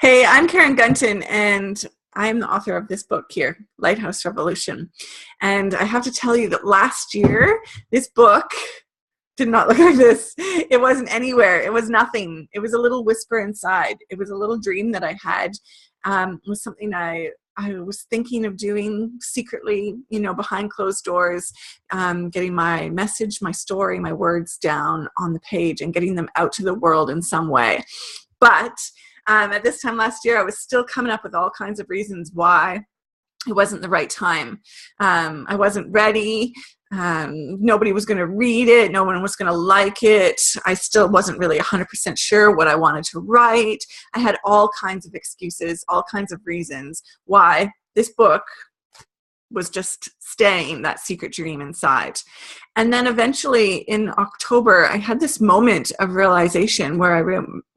Hey, I'm Karen Gunton, and I'm the author of this book here, Lighthouse Revolution. And I have to tell you that last year, this book did not look like this. It wasn't anywhere. It was nothing. It was a little whisper inside. It was a little dream that I had. It was something I was thinking of doing secretly, behind closed doors, getting my message, my story, my words down on the page and getting them out to the world in some way. But at this time last year, I was still coming up with all kinds of reasons why it wasn't the right time. I wasn't ready. Nobody was going to read it. No one was going to like it. I still wasn't really 100% sure what I wanted to write. I had all kinds of excuses, all kinds of reasons why this book was just staying that secret dream inside. And then eventually in October, I had this moment of realization where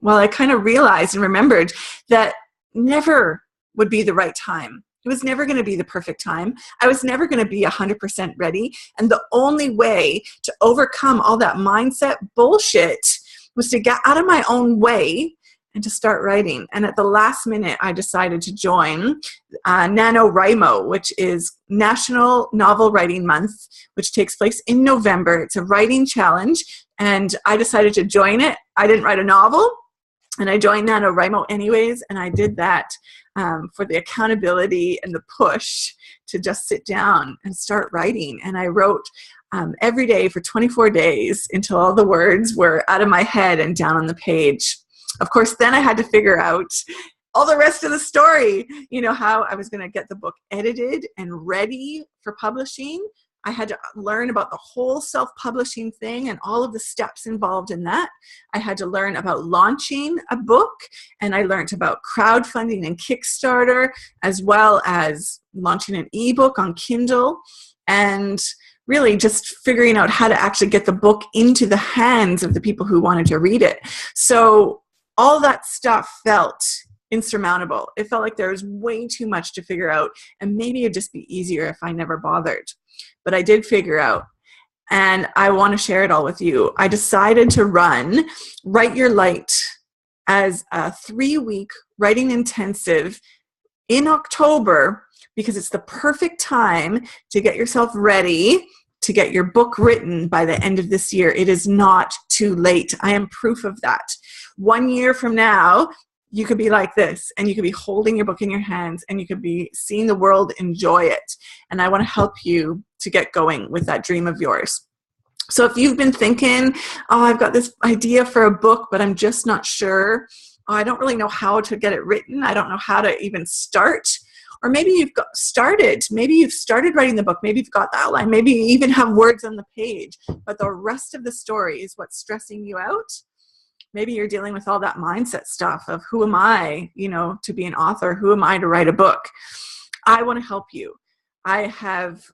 I kind of realized and remembered that never would be the right time. It was never going to be the perfect time. I was never going to be 100% ready. And the only way to overcome all that mindset bullshit was to get out of my own way and to start writing. And at the last minute, I decided to join NaNoWriMo, which is National Novel Writing Month, which takes place in November. It's a writing challenge, and I decided to join it. I didn't write a novel, and I joined NaNoWriMo anyways, and I did that for the accountability and the push to just sit down and start writing. And I wrote every day for 24 days until all the words were out of my head and down on the page. Of course, then I had to figure out all the rest of the story, how I was going to get the book edited and ready for publishing. I had to learn about the whole self-publishing thing and all of the steps involved in that. I had to learn about launching a book, and I learned about crowdfunding and Kickstarter, as well as launching an ebook on Kindle, and really just figuring out how to actually get the book into the hands of the people who wanted to read it. So all that stuff felt insurmountable. It felt like there was way too much to figure out, and maybe it'd just be easier if I never bothered. But I did figure out, and I want to share it all with you. I decided to run Write Your Light as a 3-week writing intensive in October, because it's the perfect time to get yourself ready to get your book written by the end of this year. It is not too late. I am proof of that. 1 year from now, you could be like this, and you could be holding your book in your hands, and you could be seeing the world enjoy it. And I want to help you to get going with that dream of yours. So if you've been thinking, I've got this idea for a book, but I'm just not sure. I don't really know how to get it written. I don't know how to even start. Or maybe you've started writing the book. Maybe you've got the outline. Maybe you even have words on the page, but the rest of the story is what's stressing you out. Maybe you're dealing with all that mindset stuff of who am I, to be an author? Who am I to write a book? I want to help you. I have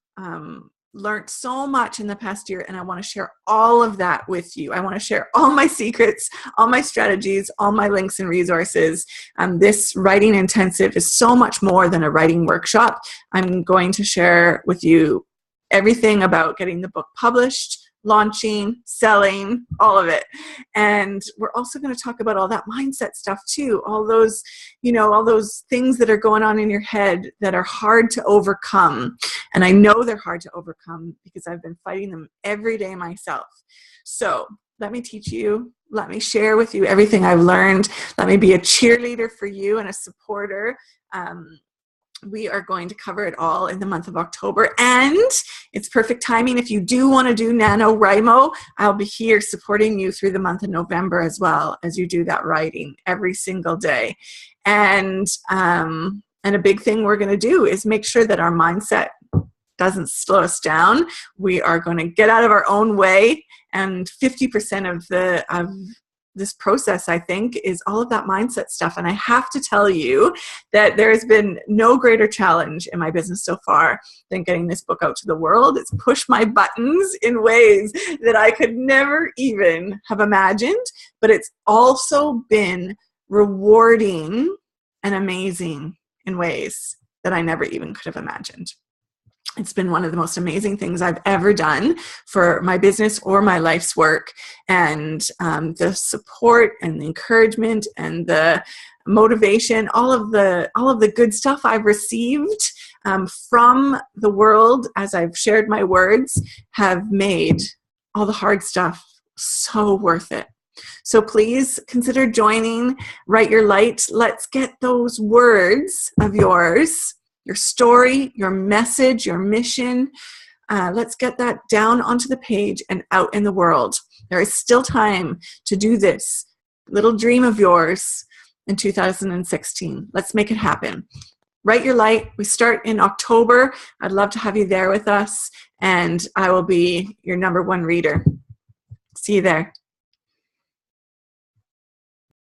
learned so much in the past year, and I want to share all of that with you. I want to share all my secrets, all my strategies, all my links and resources. This writing intensive is so much more than a writing workshop. I'm going to share with you everything about getting the book published, launching, selling, all of it. And we're also going to talk about all that mindset stuff too. All those, all those things that are going on in your head that are hard to overcome. And I know they're hard to overcome because I've been fighting them every day myself. So let me teach you. Let me share with you everything I've learned. Let me be a cheerleader for you and a supporter. We are going to cover it all in the month of October, and it's perfect timing. If you do want to do NaNoWriMo, I'll be here supporting you through the month of November as well as you do that writing every single day. And a big thing we're going to do is make sure that our mindset doesn't slow us down. We are going to get out of our own way, and 50% of this process, I think, is all of that mindset stuff. And I have to tell you that there has been no greater challenge in my business so far than getting this book out to the world. It's pushed my buttons in ways that I could never even have imagined, but it's also been rewarding and amazing in ways that I never even could have imagined. It's been one of the most amazing things I've ever done for my business or my life's work. And the support and the encouragement and the motivation, all of the good stuff I've received from the world as I've shared my words have made all the hard stuff so worth it. So please consider joining Write Your Light. Let's get those words of yours, your story, your message, your mission. Let's get that down onto the page and out in the world. There is still time to do this little dream of yours in 2016. Let's make it happen. Write Your Light. We start in October. I'd love to have you there with us, and I will be your #1 reader. See you there.